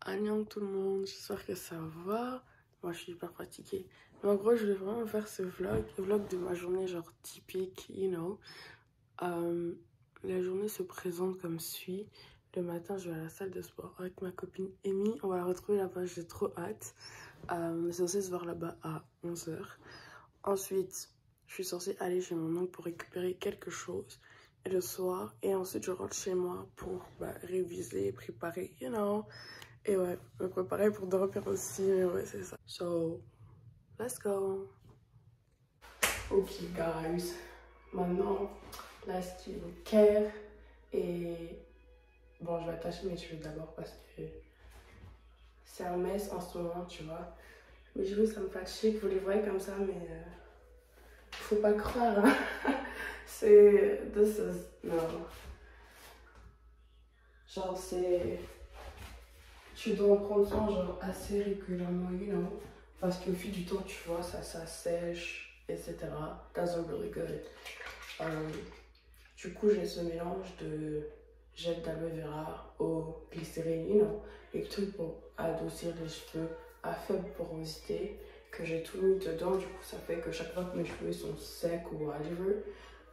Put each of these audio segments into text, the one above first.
Annyeong tout le monde, j'espère que ça va. Moi je suis hyper fatiguée. Mais en gros, je vais vraiment faire ce vlog de ma journée genre typique, you know. La journée se présente comme suit. Le matin, je vais à la salle de sport avec ma copine Amy. On va la retrouver là-bas, j'ai trop hâte. On est censé se voir là-bas à 11 h. Ensuite, je suis censée aller chez mon oncle pour récupérer quelque chose. Et le soir, et ensuite je rentre chez moi pour réviser, préparer, you know. Et ouais, me préparer pour dormir aussi, mais ouais, c'est ça. So, let's go. Ok, guys. Maintenant, la skincare. Et bon, je vais attacher mes cheveux d'abord parce que c'est un mess en ce moment, tu vois. Mes cheveux, ça me fatigue. Vous les voyez comme ça, mais faut pas croire. Hein. C'est. This is. Non. Genre, c'est. Tu dois en prendre soin genre assez régulièrement, you know, parce qu'au fil du temps, tu vois, ça sèche, etc. That's really good. Du coup, j'ai ce mélange de gel d'aloe vera au glycérine, you know, les trucs pour adoucir les cheveux à faible porosité, que j'ai tout mis dedans. Du coup, ça fait que chaque fois que mes cheveux sont secs ou whatever,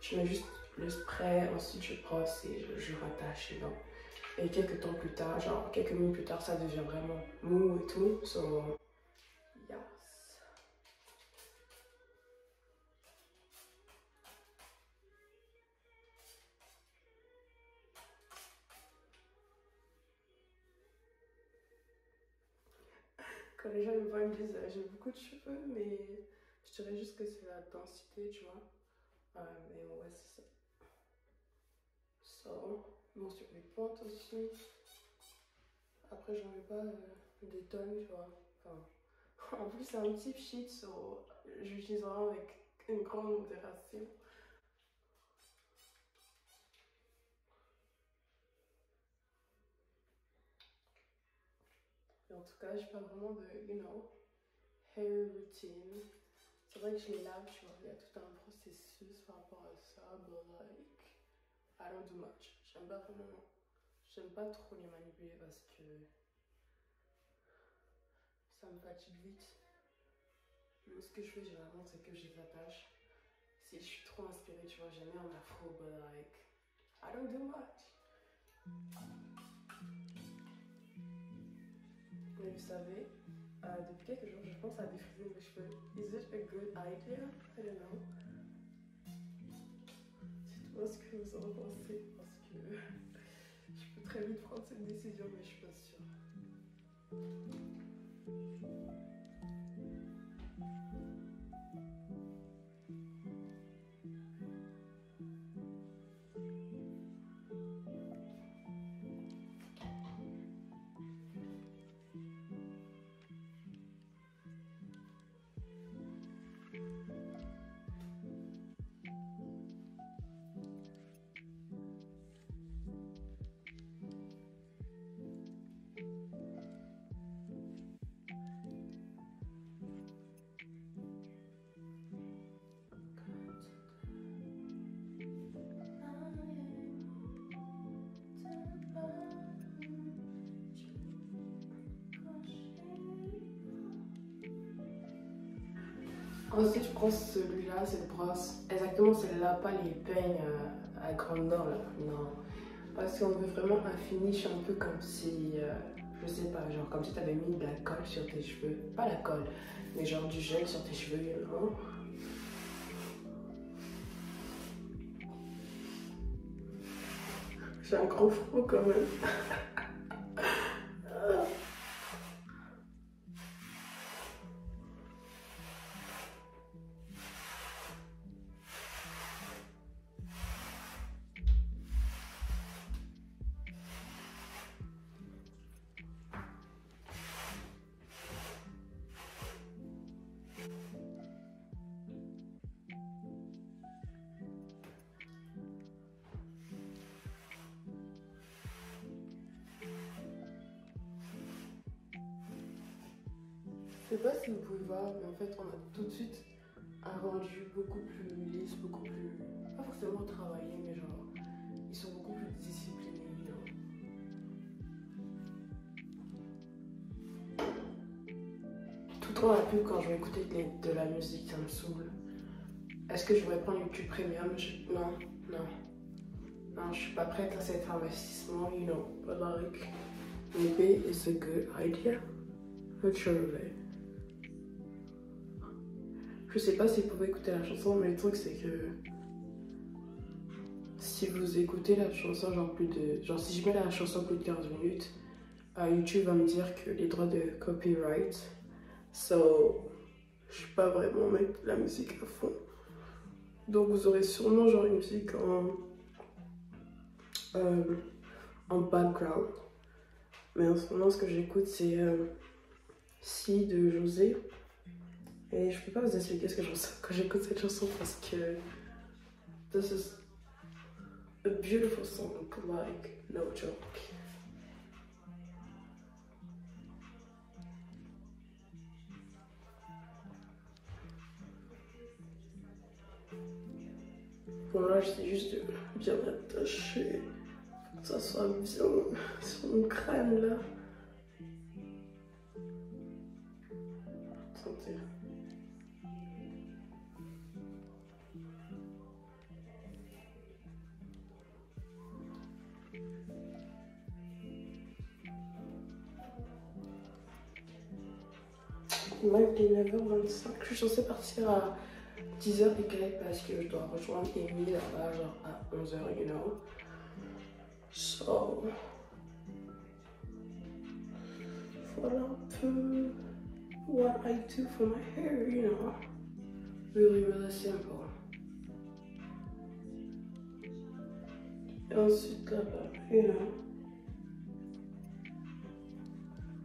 je mets juste le spray, ensuite je brosse et je rattache, you know. Et quelques temps plus tard, genre quelques minutes plus tard, ça devient vraiment mou et tout. So, yes. Quand les gens me voient, ils me disent j'ai beaucoup de cheveux, mais je dirais juste que c'est la densité, tu vois. Mais ouais, c'est ça. So, bon, sur les pointes aussi. Après, j'en mets pas des tonnes, tu vois. Enfin, en plus, c'est un type sheet, so j'utilise vraiment avec une grande modération. Et en tout cas, j'ai pas vraiment de, you know, hair routine. C'est vrai que je les lave, tu vois, il y a tout un processus par rapport à ça, but like, I don't do much. J'aime pas trop les manipuler parce que ça me fatigue vite. Mais ce que je fais généralement, c'est que je les attache. Si je suis trop inspirée, tu vois, j'aime bien en afro, but like, I don't do much. Mais vous savez, depuis quelques jours, je pense à défriser mes cheveux. Is it a good idea? I don't know. Dites-moi ce que vous en pensez parce que je peux très vite prendre cette décision, mais je suis pas sûre. Ensuite, je prends celui-là, cette brosse. Exactement celle-là, pas les peignes à grande dent là. Non. Parce qu'on veut vraiment un finish un peu comme si, je sais pas, genre comme si t'avais mis de la colle sur tes cheveux. Pas la colle, mais genre du gel sur tes cheveux, you know? J'ai un gros front quand même. Je sais pas si vous pouvez voir, mais en fait, on a tout de suite un rendu beaucoup plus lisse, beaucoup plus. Pas forcément travaillé, mais genre, ils sont beaucoup plus disciplinés, you know. Quand la pub, quand je vais écouter de la musique, ça me saoule. Est-ce que je vais prendre YouTube Premium? Non, non. Non, je suis pas prête à cet investissement, you know. But like, maybe it's a good idea. Not sure of it. Je sais pas si vous pouvez écouter la chanson, mais le truc c'est que si vous écoutez la chanson genre si je mets la chanson plus de 15 minutes, YouTube va me dire que les droits de copyright, so je suis pas vraiment mettre la musique à fond. Donc vous aurez sûrement genre une musique en background. Mais en ce moment ce que j'écoute c'est Si de José. Et je peux pas vous expliquer ce que je ressens quand j'écoute cette chanson parce que this is a beautiful song, like, no joke. Bon là j'essaie juste de bien m'attacher, que ça soit bien sur mon crâne là. Attendez. Live dès 9h25, je suis censée partir à 10h et quelques parce que je dois rejoindre Amy là-bas genre à 11h, you know. So, voilà un peu what I do for my hair, you know. Really, really simple. Et ensuite là-bas, you know.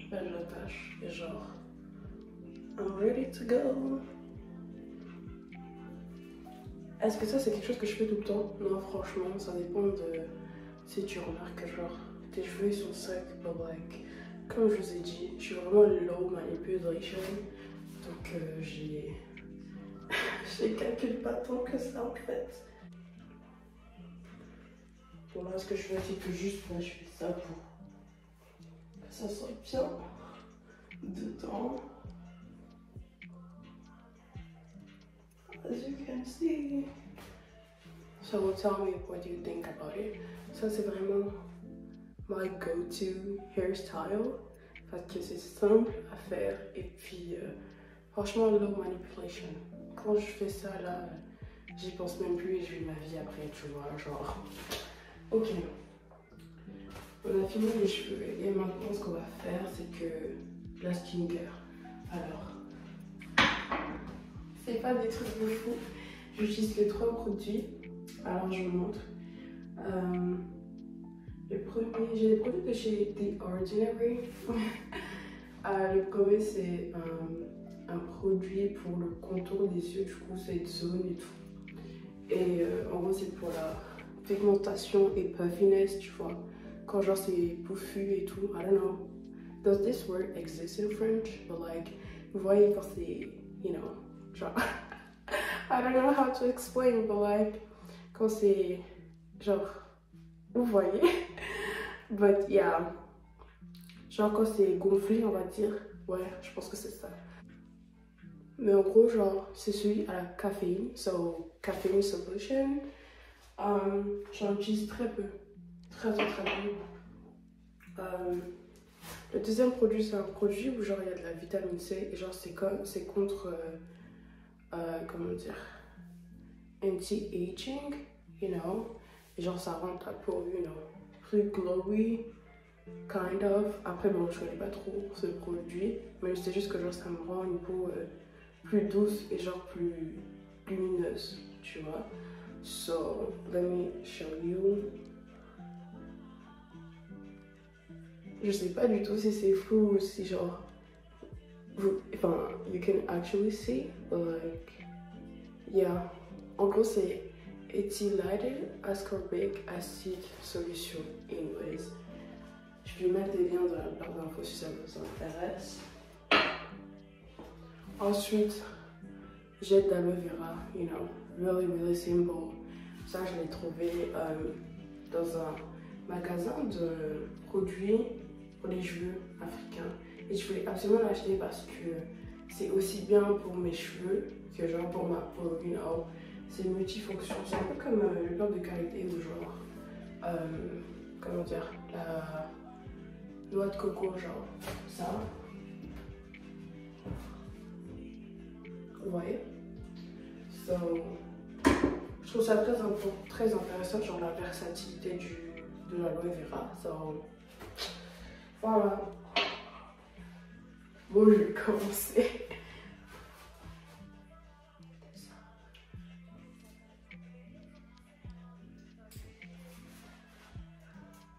Là je l'attache et genre I'm ready to go. Est-ce que ça c'est quelque chose que je fais tout le temps? Non, franchement, ça dépend de si tu remarques que genre tes cheveux ils sont secs, but like, comme je vous ai dit, je suis vraiment low manipulation. Donc j'ai calculé pas tant que ça en fait. Bon là ce que je fais c'est que juste moi je fais ça pour que ça soit bien dedans. As you can see. So tell me what you think about it. Ça c'est vraiment my go-to hairstyle parce que c'est simple à faire et puis franchement low manipulation. Quand je fais ça là, j'y pense même plus et je vis ma vie après, tu vois, genre. Ok. On a fini les cheveux et maintenant ce qu'on va faire c'est que la skincare. Alors. C'est pas des trucs de fou. J'utilise les 3 produits. Alors je vous montre. Le premier, j'ai des produits de chez The Ordinary. Le premier c'est un produit pour le contour des yeux. Du coup c'est zone et tout. Et en gros c'est pour la pigmentation et puffiness, tu vois. Quand genre c'est pouffu et tout. I don't know. Does this word exist in French? But like, vous voyez quand c'est, you know. Genre, I don't know how to explain, but like, quand c'est, genre, vous voyez, but yeah, genre quand c'est gonflé, on va dire, ouais, je pense que c'est ça. Mais en gros, genre, c'est celui à la caféine, so, caffeine solution, j'en utilise très peu, très peu. Le deuxième produit, c'est un produit où genre il y a de la vitamine C, et genre c'est contre... comment dire, anti-aging, you know, et genre ça rend ta peau, you know, plus glowy, kind of. Après bon, je connais pas trop ce produit, mais c'est juste que genre ça me rend une peau plus douce et genre plus lumineuse, tu vois. So, let me show you. Je sais pas du tout si c'est fou ou si genre enfin, you can actually see, but like, yeah. En gros, c'est ethylated ascorbic acid solution. Anyways, je vais mettre des liens dans la barre d'infos si ça vous intéresse. Ensuite, jet d'aloe vera, you know, really simple. Ça, je l'ai trouvé dans un magasin de produits pour les cheveux africains. Et je voulais absolument l'acheter parce que c'est aussi bien pour mes cheveux que genre pour ma peau, you know. C'est multifonction, c'est un peu comme le beurre de karité ou genre, comment dire, la noix de coco, genre ça. Vous voyez? So, je trouve ça très intéressant, genre la versatilité de l'aloe vera. So, voilà. Bon, je vais commencer.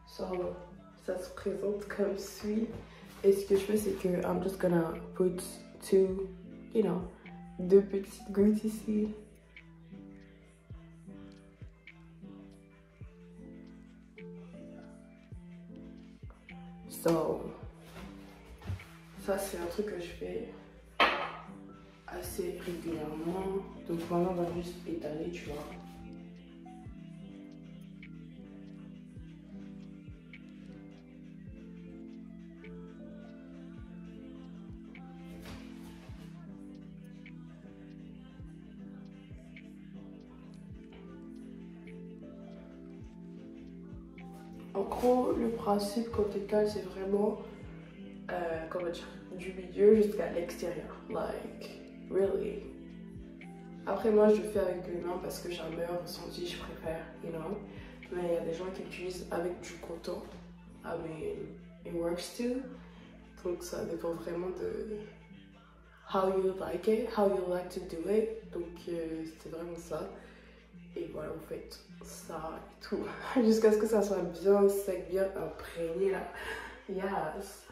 So, ça se présente comme suit. Et ce que je fais, c'est que I'm just gonna put two, you know, 2 petites gouttes ici. So, ça c'est un truc que je fais assez régulièrement. Donc maintenant on va juste étaler, tu vois. En gros, le principe quand t'étales, c'est vraiment comment dire, du milieu jusqu'à l'extérieur. Like, really. Après, moi, je le fais avec les mains parce que j'ai un meilleur ressenti, je préfère, you know. Mais il y a des gens qui utilisent avec du coton. I mean, it works too. Donc, ça dépend vraiment de how you like it, how you like to do it. Donc, c'était vraiment ça. Et voilà, vous faites ça et tout. Jusqu'à ce que ça soit bien sec, bien imprégné là. Yes,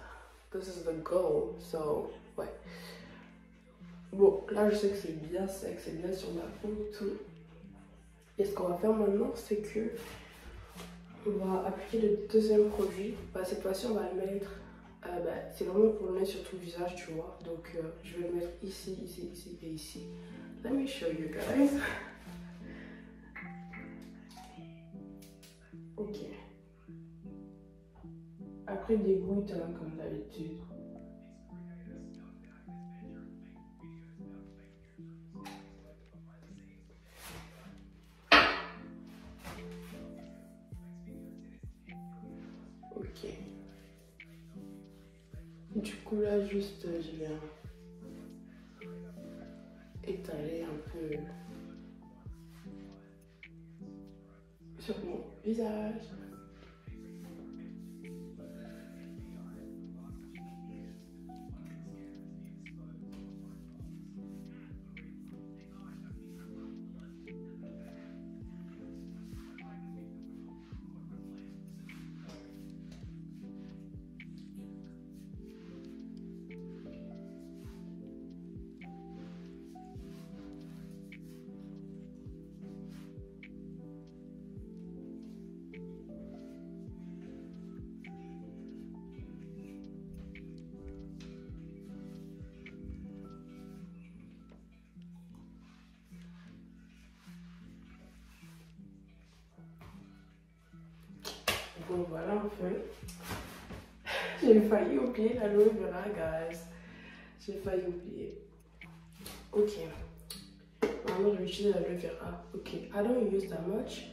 this is the goal. So, ouais. Bon, là je sais que c'est bien sec, c'est bien sur ma peau et tout. Et ce qu'on va faire maintenant, c'est que on va appliquer le deuxième produit. Bah, cette fois-ci, on va le mettre. C'est vraiment pour le mettre sur tout le visage, tu vois. Donc, je vais le mettre ici, ici, ici et ici. Let me show you guys. Ok. Après des gouttes, hein, comme d'habitude. Ok. Du coup là, juste, je vais étaler un peu sur mon visage. Bon voilà un peu. J'ai failli oublier l'aloe vera, guys. J'ai failli oublier. Ok. Maintenant, je vais utiliser l'aloe vera. Ok. I don't use that much.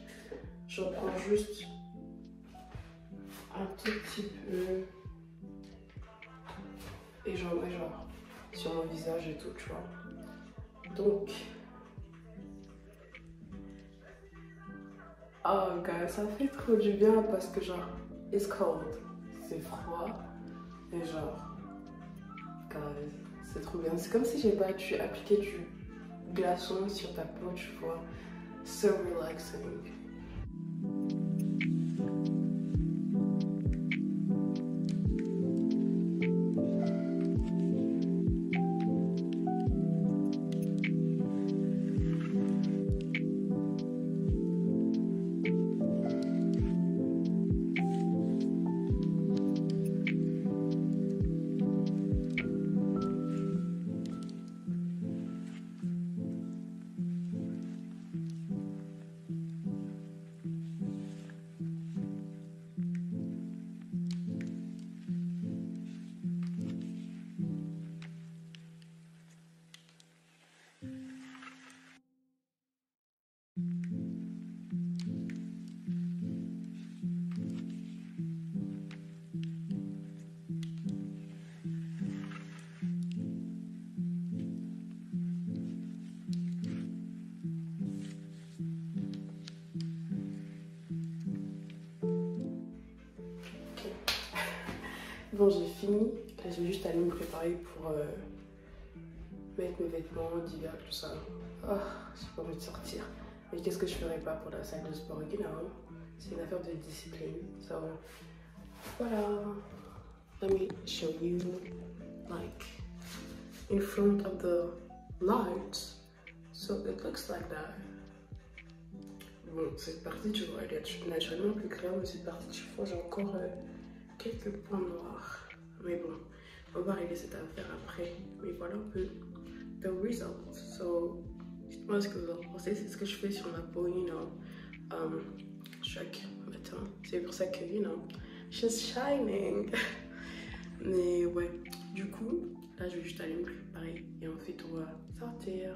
J'en prends juste un tout petit peu. Et j'en mets genre sur mon visage et tout, tu vois. Donc. Oh, guys, ça fait trop du bien parce que genre, it's cold. C'est froid. Et genre, guys, c'est trop bien. C'est comme si j'ai pas dû appliquer du glaçon sur ta peau, tu vois. So relaxing. Bon, j'ai fini. Là, je vais juste aller me préparer pour mettre mes vêtements d'hiver, tout ça. Oh, j'ai pas envie de sortir. Mais qu'est-ce que je ferais pas pour la salle de sport, you know? C'est une affaire de discipline. So, voilà. Let me show you, like, in front of the lights. So it looks like that. Bon, cette partie, tu vois, elle est naturellement plus claire, mais cette partie, tu vois, j'ai encore quelques points noirs. Mais bon, on va régler cette affaire après. Mais voilà un peu the result. So, dites-moi ce que vous en pensez. C'est ce que je fais sur ma peau, you know, chaque matin. C'est pour ça que, you know, she's shining. Mais ouais, du coup, là, je vais juste aller me préparer et ensuite on va sortir.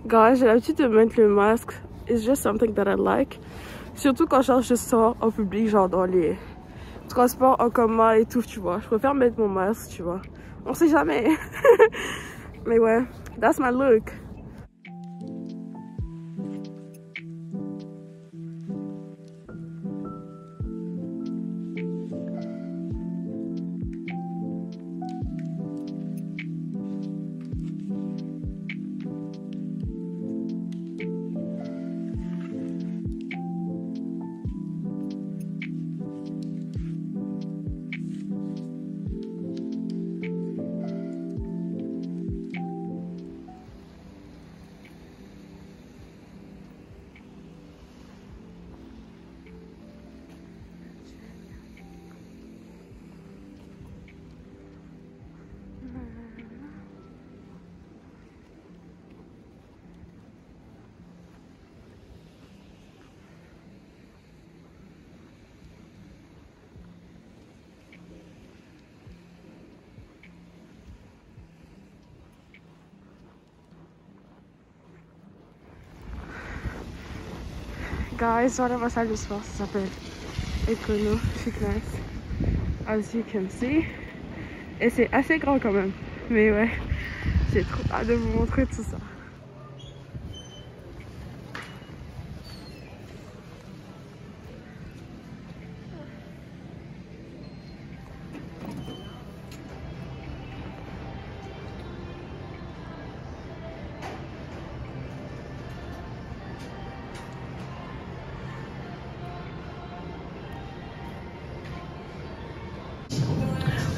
Guys, j'ai l'habitude de mettre le masque. It's just something that I like. Surtout quand genre, je sors en public, genre dans les transports en commun et tout, tu vois. Je préfère mettre mon masque, tu vois. On sait jamais. Mais ouais, that's my look. Guys, voilà ma salle de sport, ça s'appelle Econo Fitness, as you can see. Et c'est assez grand quand même, mais ouais, j'ai trop hâte de vous montrer tout ça.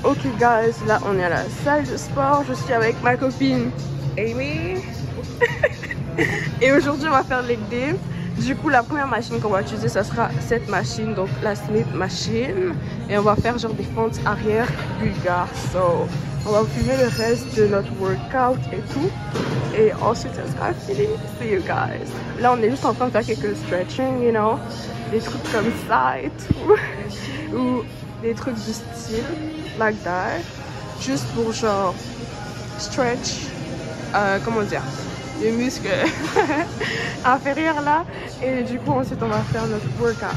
Ok guys, là on est à la salle de sport, je suis avec ma copine Amy. Et aujourd'hui on va faire leg day. Du coup la première machine qu'on va utiliser ça sera cette machine, donc la Smith machine. Et on va faire genre des fentes arrière bulgares. So on va filmer le reste de notre workout et tout. Et ensuite ça sera fini. See you guys. Là on est juste en train de faire quelques stretching, you know. Des trucs comme ça et tout. Ou des trucs du style like that, juste pour genre stretch, comment dire, les muscles inférieurs là. Et du coup, ensuite, on va faire notre workout.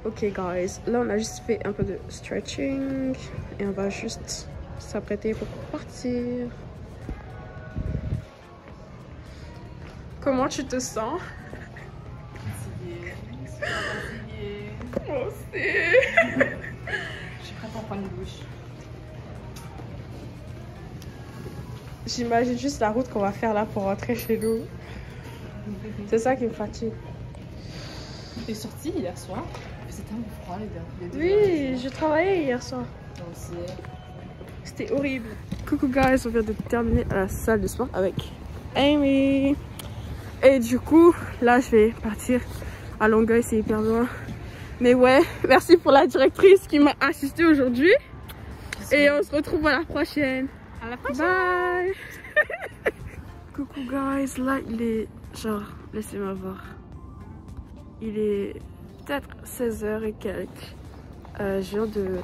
Ok guys, là on a juste fait un peu de stretching et on va juste s'apprêter pour partir. Comment tu te sens? Fatiguée. Moi aussi. Je suis prête à prendre une douche. J'imagine juste la route qu'on va faire là pour rentrer chez nous. C'est ça qui me fatigue. T'es sortie hier soir? C'était tellement froid les deux Oui, j'ai travaillé hier soir. Moi aussi. C'était horrible. Coucou guys, on vient de terminer à la salle de sport avec Amy. Et du coup, là je vais partir à Longueuil, c'est hyper loin. Mais ouais, merci pour la directrice qui m'a assisté aujourd'hui. Et on se retrouve à la prochaine. À la prochaine. Bye. Coucou guys, là il est genre, laissez-moi voir. Il est peut-être 16h et quelques. Je viens de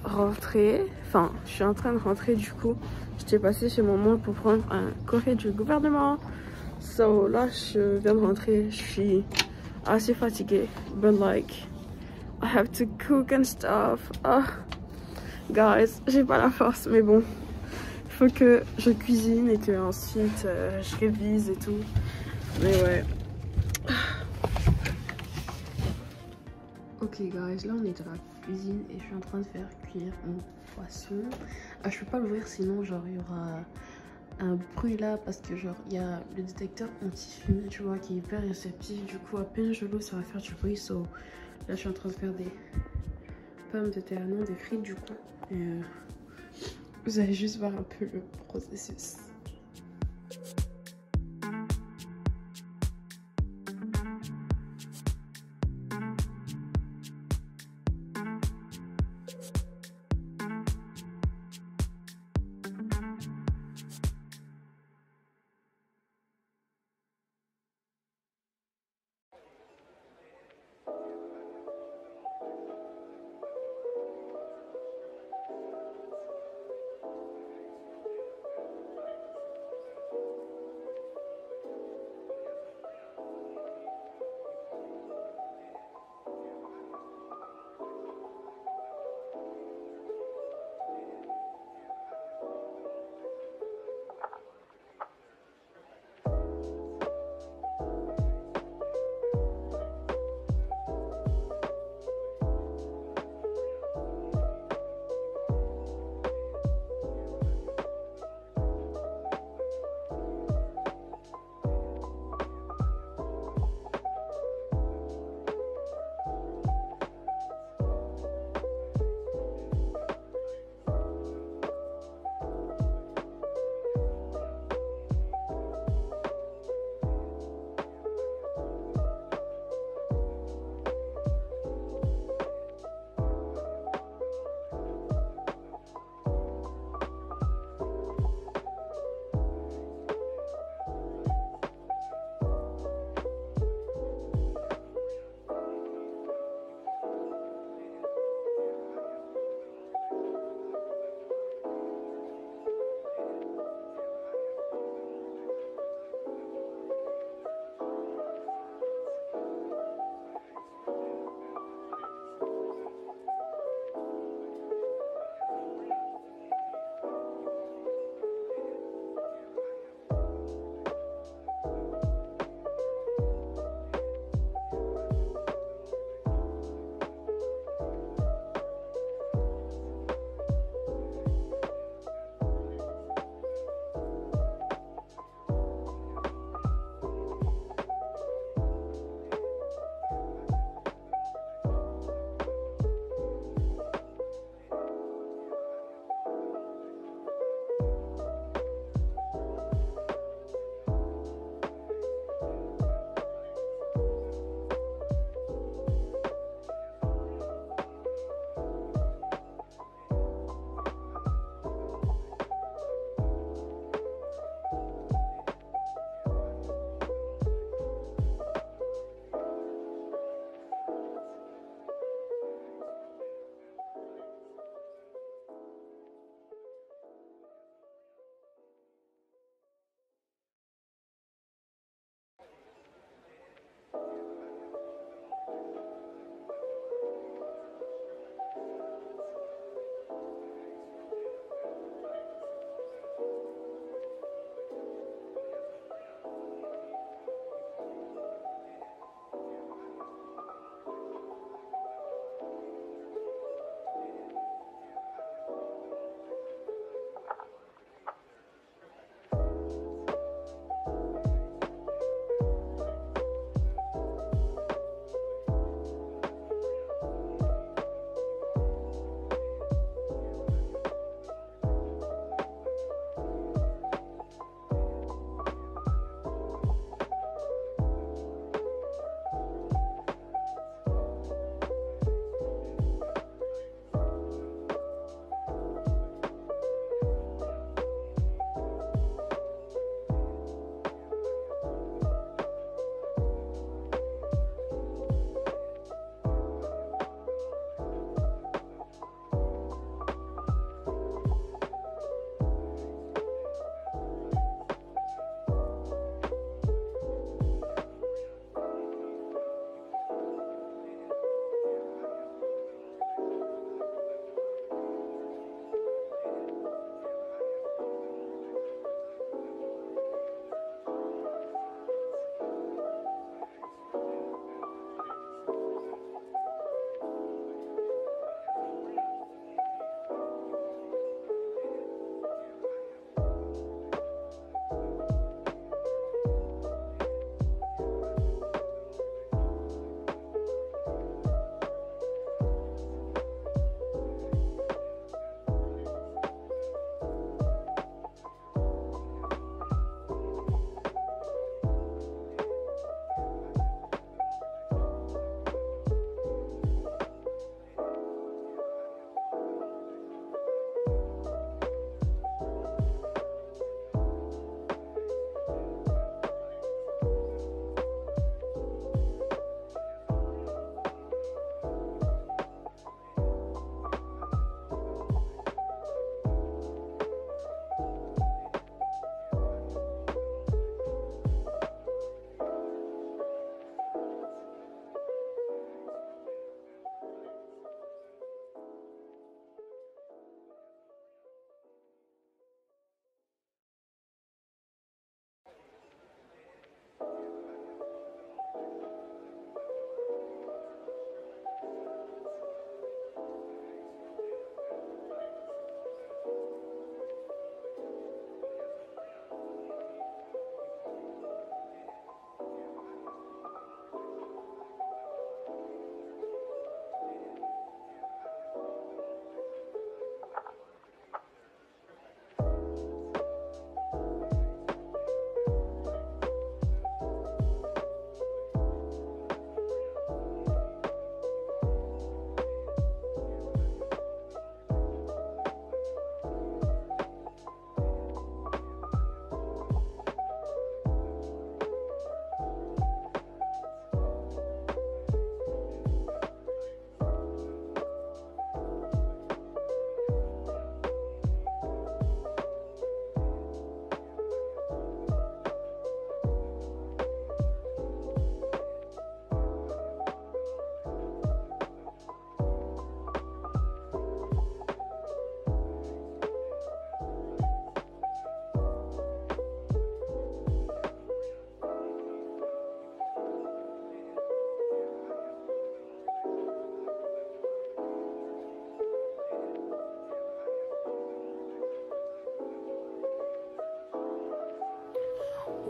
rentrer. Enfin, je suis en train de rentrer du coup. J'étais passée chez mon monde pour prendre un courrier du gouvernement. So là, je viens de rentrer. Je suis assez fatiguée. But like, I have to cook and stuff. Oh, guys, j'ai pas la force, mais bon. Il faut que je cuisine et que ensuite je révise et tout. Mais ouais. Ok guys, là on est dans la cuisine et je suis en train de faire cuire mon poisson. Je peux pas l'ouvrir sinon genre il y aura un bruit là parce que genre il y a le détecteur anti-fumée tu vois qui est hyper réceptif. Du coup à peine je l'ouvre ça va faire du bruit. So là je suis en train de faire des pommes de terre, non des frites du coup. Et vous allez juste voir un peu le processus.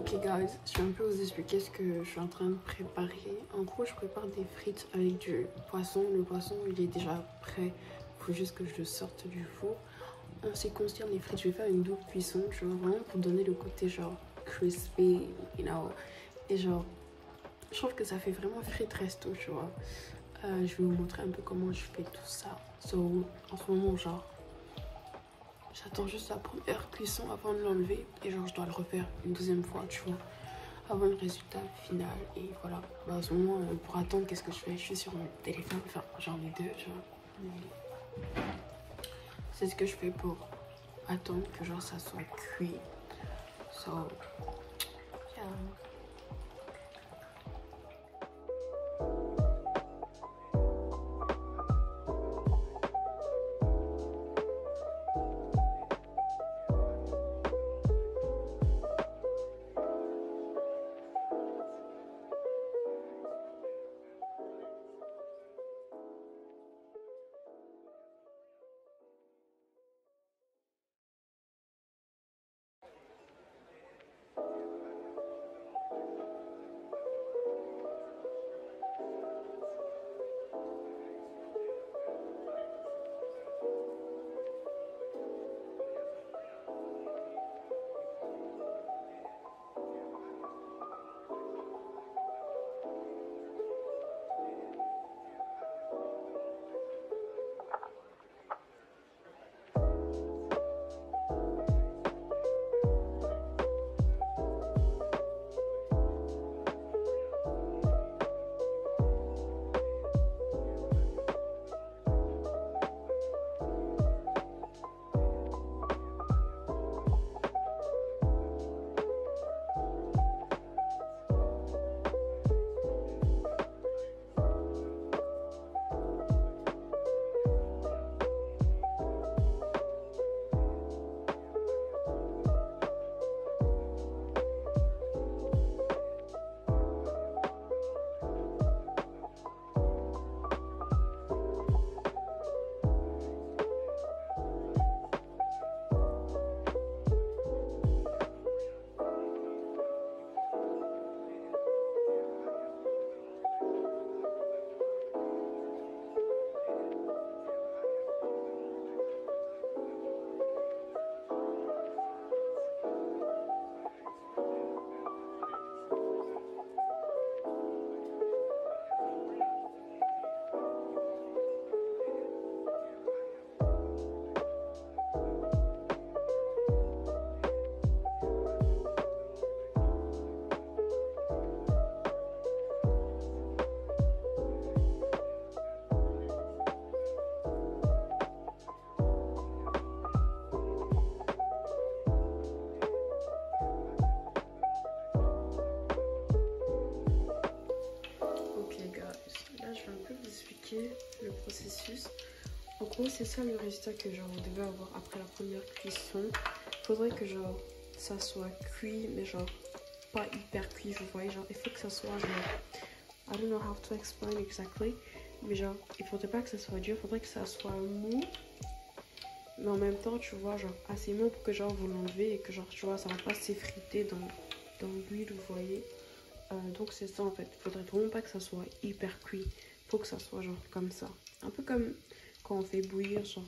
Ok guys, je vais un peu vous expliquer ce que je suis en train de préparer. En gros, je prépare des frites avec du poisson. Le poisson, il est déjà prêt. Il faut juste que je le sorte du four. En ce qui concerne les frites, je vais faire une double cuisson, tu vois, vraiment pour donner le côté genre crispy, you know. Et genre, je trouve que ça fait vraiment frites resto, tu vois. Je vais vous montrer un peu comment je fais tout ça. So, en ce moment, genre, j'attends juste la première cuisson avant de l'enlever. Et genre, je dois le refaire une deuxième fois, tu vois, avant le résultat final. Et voilà. Bah, en ce moment, pour attendre, qu'est-ce que je fais? Je suis sur mon téléphone, enfin, j'en ai deux, tu vois. C'est ce que je fais pour attendre que genre ça soit cuit. So, yeah. Le processus. En gros, c'est ça le résultat que genre on devait avoir après la première cuisson. Faudrait que genre ça soit cuit, mais genre pas hyper cuit, vous voyez, genre il faut que ça soit genre, I don't know how to explain exactly, mais genre il faudrait pas que ça soit dur, faudrait que ça soit mou, mais en même temps tu vois genre assez mou pour que genre vous l'enlevez et que genre tu vois ça va pas s'effriter dans l'huile, vous voyez. Donc c'est ça en fait, faudrait vraiment pas que ça soit hyper cuit. Faut que ça soit genre comme ça, un peu comme quand on fait bouillir genre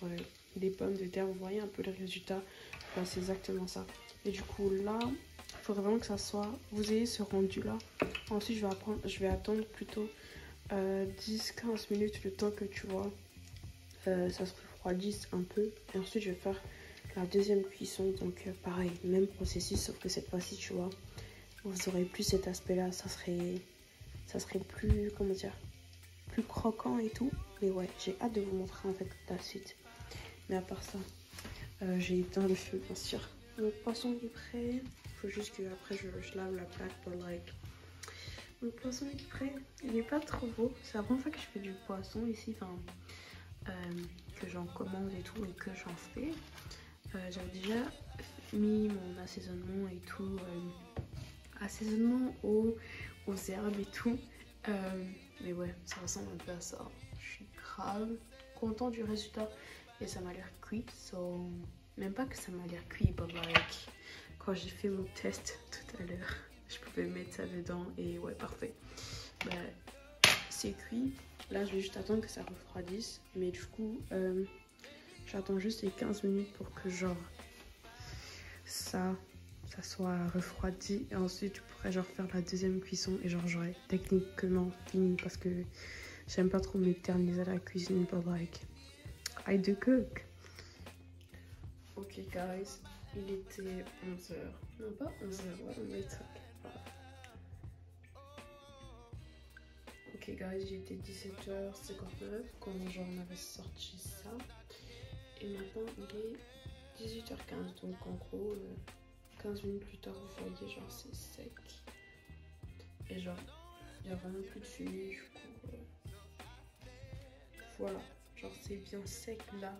des pommes de terre, vous voyez un peu le résultat. Bah, c'est exactement ça. Et du coup là il faudrait vraiment que ça soit, vous ayez ce rendu là. Ensuite je vais attendre plutôt 10-15 minutes, le temps que tu vois ça se refroidisse un peu, et ensuite je vais faire la deuxième cuisson. Donc pareil, même processus, sauf que cette fois-ci tu vois vous aurez plus cet aspect là, ça serait plus, comment dire, plus croquant et tout. Mais ouais, j'ai hâte de vous montrer en fait la suite. Mais à part ça, j'ai éteint le feu bien sûr. Le poisson est prêt. Il faut juste que après je lave la plaque pour like. Le poisson est prêt. Il est pas trop beau. C'est la première fois que je fais du poisson ici, enfin que j'en commande et tout et que j'en fais. J'avais déjà mis mon assaisonnement et tout, assaisonnement aux herbes et tout. Mais ouais, ça ressemble un peu à ça. Je suis grave content du résultat et ça m'a l'air cuit. So Même pas que ça m'a l'air cuit, but like, quand j'ai fait mon test tout à l'heure, je pouvais mettre ça dedans et ouais, parfait. Bah, c'est cuit. Là, je vais juste attendre que ça refroidisse. Mais du coup, j'attends juste les 15 minutes pour que genre ça soit refroidi. Et ensuite, je pourrais genre faire la deuxième cuisson et genre j'aurais techniquement fini parce que j'aime pas trop m'éterniser à la cuisine, but like, I do cook. Ok guys, il était 11h. Non pas 11h, ouais, on va être... Ok guys, il était 17h59 quand genre on avait sorti ça. Et maintenant il est 18h15, donc en gros 15 minutes plus tard vous voyez genre c'est sec. Et genre il n'y a vraiment plus de fumée du coup. Voilà, genre c'est bien sec là.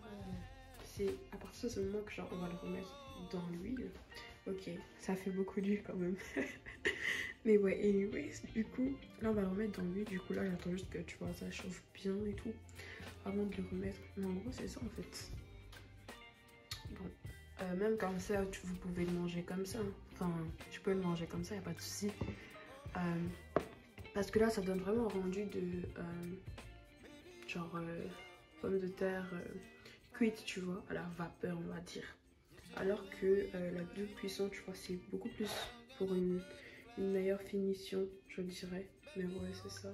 C'est à partir de ce moment que genre on va le remettre dans l'huile. Ok, ça fait beaucoup d'huile quand même. Mais ouais, anyways, du coup, là on va le remettre dans l'huile. Du coup là j'attends juste que tu vois ça chauffe bien et tout avant de le remettre. Mais en gros c'est ça en fait. Bon, même comme ça, vous pouvez le manger comme ça. Enfin, tu peux le manger comme ça, y a pas de souci. Parce que là ça donne vraiment un rendu de genre pommes de terre cuite, tu vois, à la vapeur on va dire. Alors que la double cuisson, tu vois, c'est beaucoup plus pour une meilleure finition, je dirais. Mais ouais, c'est ça.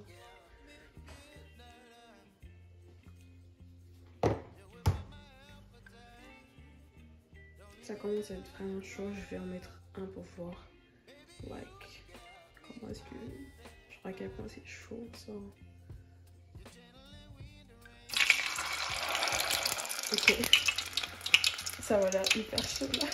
Ça commence à être vraiment chaud, je vais en mettre un pour voir. Like, comment est-ce que... Je crois à quel point c'est chaud ça. Ok. Ça va l'air hyper chaud là.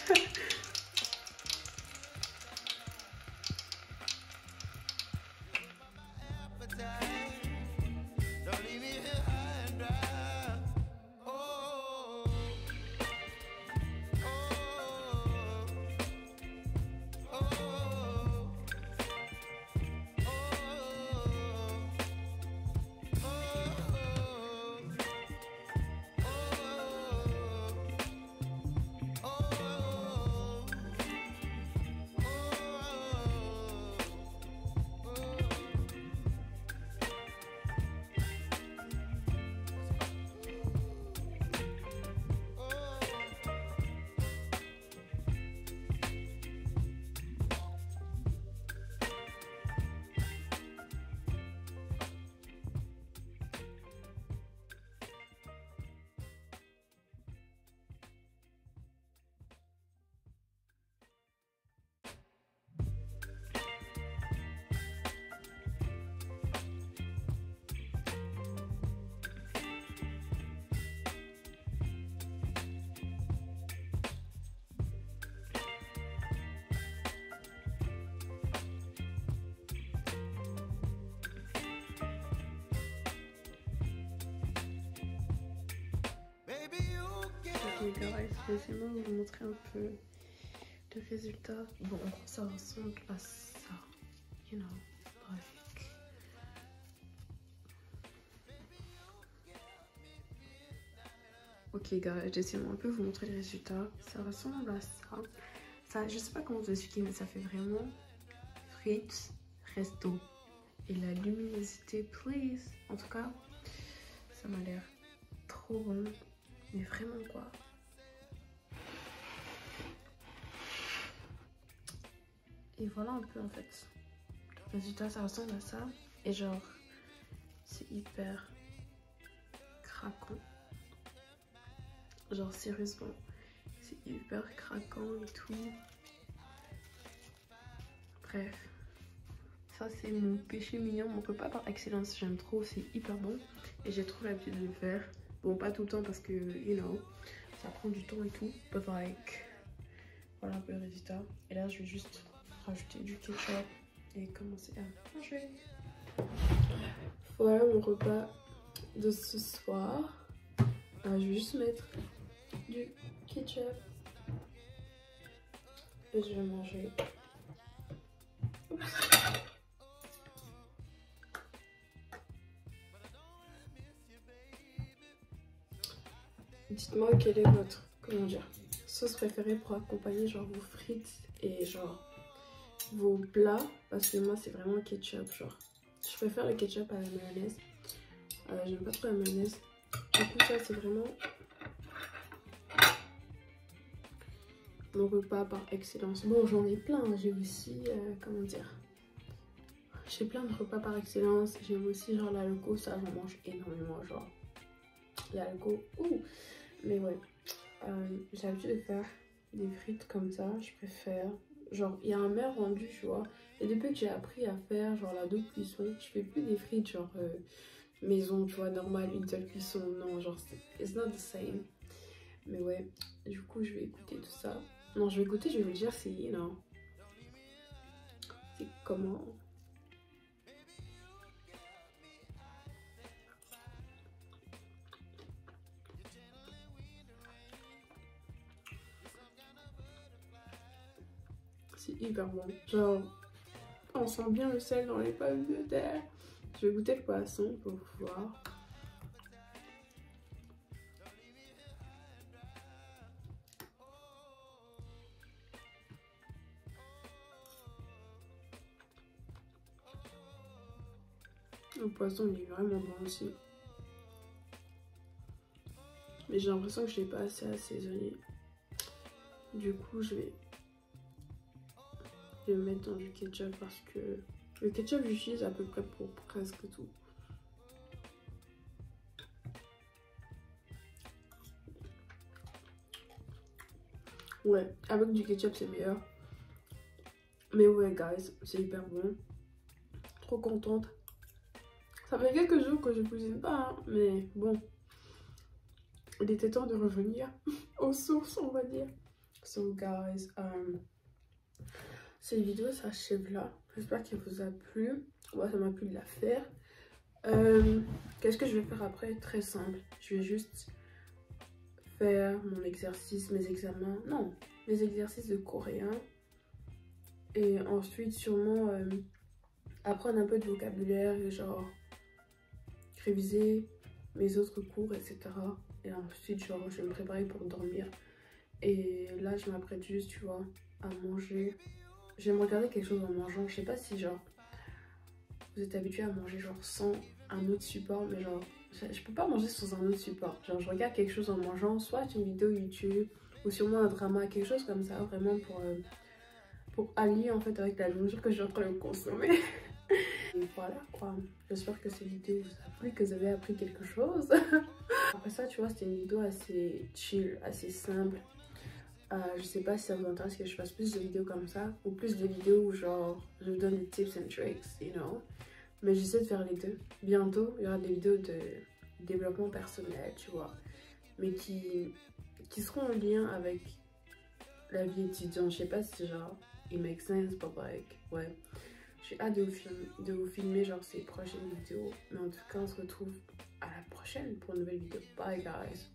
Ok guys, laissez-moi vous montrer un peu le résultat. Bon, en gros ça ressemble à ça, you know, like... Ok guys, laissez-moi un peu vous montrer le résultat. Ça ressemble à ça. Je sais pas comment vous expliquer, mais ça fait vraiment frites resto. Et la luminosité, please. En tout cas, ça m'a l'air trop bon. Mais vraiment quoi. Et voilà un peu en fait. Le résultat, ça ressemble à ça. Et genre, c'est hyper craquant. Genre sérieusement, c'est hyper craquant et tout. Bref, ça c'est mon péché mignon, mon repas par excellence. J'aime trop, c'est hyper bon. Et j'ai trop l'habitude de le faire. Bon, pas tout le temps parce que, you know, ça prend du temps et tout. But like, voilà un peu le résultat. Et là, je vais juste rajouter du ketchup et commencer à manger. Voilà mon repas de ce soir. Je vais juste mettre du ketchup et je vais manger. Dites-moi quel est votre, comment dire, sauce préférée pour accompagner genre vos frites et genre vos plats, parce que moi c'est vraiment ketchup, genre je préfère le ketchup à la mayonnaise. J'aime pas trop la mayonnaise. Du coup ça c'est vraiment mon repas par excellence. Bon, j'en ai plein, j'ai aussi comment dire, j'ai plein de repas par excellence. J'aime aussi genre l'algo, ça j'en mange énormément, genre l'algo, ouh. Mais ouais, j'ai l'habitude de faire des frites comme ça, je préfère. Genre, il y a un meilleur rendu, tu vois. Et depuis que j'ai appris à faire, genre, la double cuisson, je fais plus des frites, genre, maison, tu vois, normale, une seule cuisson. Non, genre, it's not the same. Mais ouais, du coup, je vais écouter tout ça. Non, je vais écouter, je vais vous dire, c'est, you know, c'est comment. C'est hyper bon. Genre, on sent bien le sel dans les pommes de terre. Je vais goûter le poisson pour voir. Le poisson, il est vraiment bon aussi. Mais j'ai l'impression que je l'ai pas assez assaisonné. Du coup, je vais le mettre dans du ketchup parce que le ketchup, j'utilise à peu près pour presque tout. Ouais, avec du ketchup, c'est meilleur. Mais ouais, guys, c'est hyper bon. Trop contente. Ça fait quelques jours que je cuisine pas, hein, mais bon. Il était temps de revenir aux sources, on va dire. So, guys, cette vidéo s'achève là. J'espère qu'elle vous a plu. Moi, ça m'a plu de la faire. Qu'est-ce que je vais faire après? Très simple. Je vais juste faire mon exercice, mes examens. Non, mes exercices de coréen. Et ensuite, sûrement apprendre un peu de vocabulaire et genre réviser mes autres cours, etc. Et ensuite, genre, je vais me préparer pour dormir. Et là, je m'apprête juste, tu vois, à manger. Je vais me regarder quelque chose en mangeant. Je sais pas si, genre, vous êtes habitué à manger, genre, sans un autre support. Mais genre, je peux pas manger sans un autre support. Genre, je regarde quelque chose en mangeant, soit une vidéo YouTube, ou sûrement un drama, quelque chose comme ça, vraiment pour allier, en fait, avec la nourriture que je suis en train de consommer. Et voilà, quoi. J'espère que cette vidéo vous a plu, que vous avez appris quelque chose. Après ça, tu vois, c'était une vidéo assez chill, assez simple. Je sais pas si ça vous intéresse que je fasse plus de vidéos comme ça ou plus de vidéos où genre je vous donne des tips and tricks, you know. Mais j'essaie de faire les deux. Bientôt, il y aura des vidéos de développement personnel, tu vois, mais qui seront en lien avec la vie étudiante. Je sais pas si genre it makes sense, but like, ouais. J'ai hâte de vous filmer genre ces prochaines vidéos. Mais en tout cas, on se retrouve à la prochaine pour une nouvelle vidéo. Bye guys!